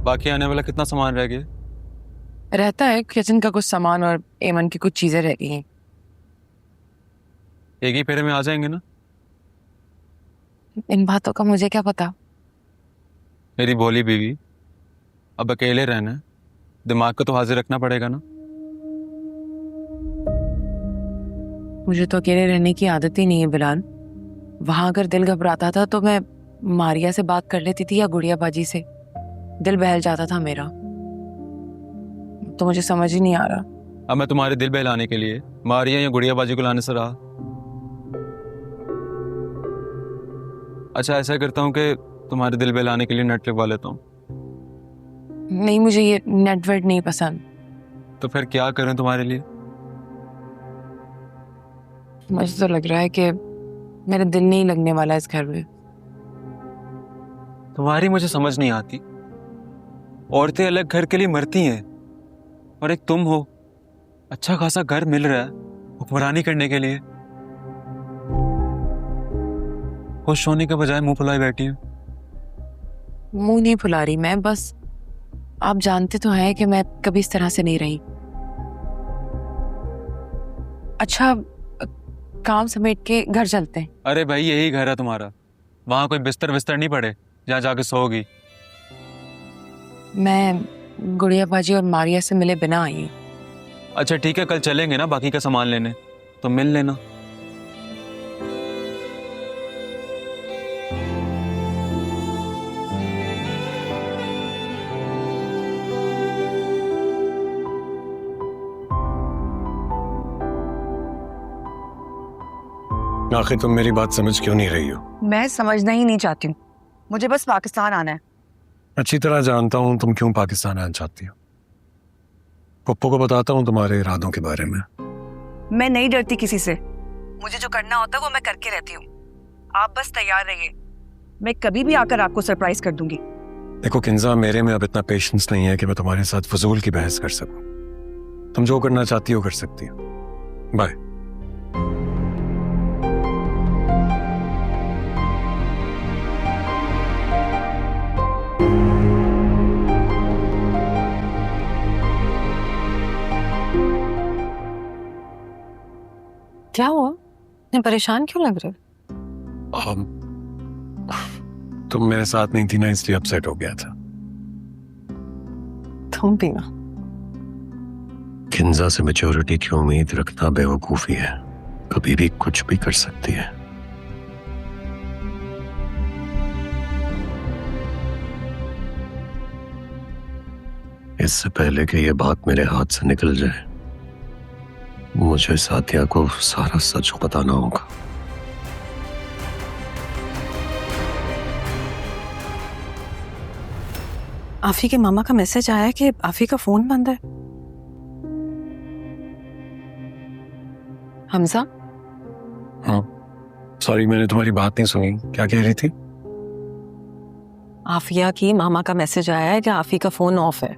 बाकी आने वाला कितना सामान रह गया? रहता है किचन का कुछ सामान और एमन की कुछ चीजें रह गई हैं। एक ही फेरे में आ जाएंगे ना? इन बातों का मुझे क्या पता। मेरी भोली बीवी, अब अकेले रहना है, दिमाग को तो हाजिर रखना पड़ेगा ना। मुझे तो अकेले रहने की आदत ही नहीं है बिलाल। वहां अगर दिल घबराता था तो मैं मारिया से बात कर लेती थी या गुड़िया बाजी से। दिल बहल जाता था मेरा। तो मुझे समझ ही नहीं आ रहा। अब मैं तुम्हारे दिल बहलाने के लिए मारिया या गुड़िया बाजी को लाने से रहा? अच्छा, ऐसा करता हूँ कि तुम्हारे दिल बहलाने के लिए नेट लगवा लेता हूँ। नहीं, मुझे ये नेटवर्क नहीं पसंद। तो फिर क्या करें तुम्हारे लिए? मुझे तो लग रहा है कि मेरा दिल नहीं लगने वाला इस घर में। तुम्हारी मुझे समझ नहीं आती। औरतें अलग घर के लिए मरती हैं और एक तुम हो, अच्छा खासा घर मिल रहा है हुक्मरानी करने के लिए, खुश होने के बजाय मुंह फुलाए बैठी हो। मुंह नहीं फुला रही मैं, बस आप जानते तो हैं कि मैं कभी इस तरह से नहीं रही। अच्छा, काम समेट के घर चलते हैं। अरे भाई, यही घर है तुम्हारा, वहां कोई बिस्तर बिस्तर नहीं पड़े जहाँ जाके सोओगी? मैं गुड़िया बाजी और मारिया से मिले बिना आई हूँ। अच्छा ठीक है, कल चलेंगे ना बाकी का सामान लेने, तो मिल लेना। आखिर तुम मेरी बात समझ क्यों नहीं रही हो? मैं समझना ही नहीं चाहती हूँ। मुझे बस पाकिस्तान आना है। अच्छी तरह जानता हूँ तुम क्यों पाकिस्तान आना चाहती हो। पप्पू को बताता हूँ तुम्हारे इरादों के बारे में। मैं नहीं डरती किसी से। मुझे जो करना होता है वो मैं करके रहती हूँ। आप बस तैयार रहिए, मैं कभी भी आकर आपको सरप्राइज कर दूंगी। देखो किंजा, मेरे में अब इतना पेशेंस नहीं है कि मैं तुम्हारे साथ फजूल की बहस कर सकूं। तुम जो करना चाहती हो कर सकती हो। बाय। क्या हुआ? इतने परेशान क्यों लग रहे? तुम मेरे साथ नहीं थी ना, इसलिए अपसेट हो गया था। तुम भी ना। किंजा से मैच्योरिटी की उम्मीद रखना बेवकूफी है। कभी भी कुछ भी कर सकती है। इससे पहले कि यह बात मेरे हाथ से निकल जाए, मुझे साथिया को सारा सच बताना होगा। आफी के मामा का मैसेज आया है कि आफी का फोन बंद है। हमजा? हाँ सॉरी, मैंने तुम्हारी बात नहीं सुनी। क्या कह रही थी? आफिया की मामा का मैसेज आया है कि आफी का फोन ऑफ है।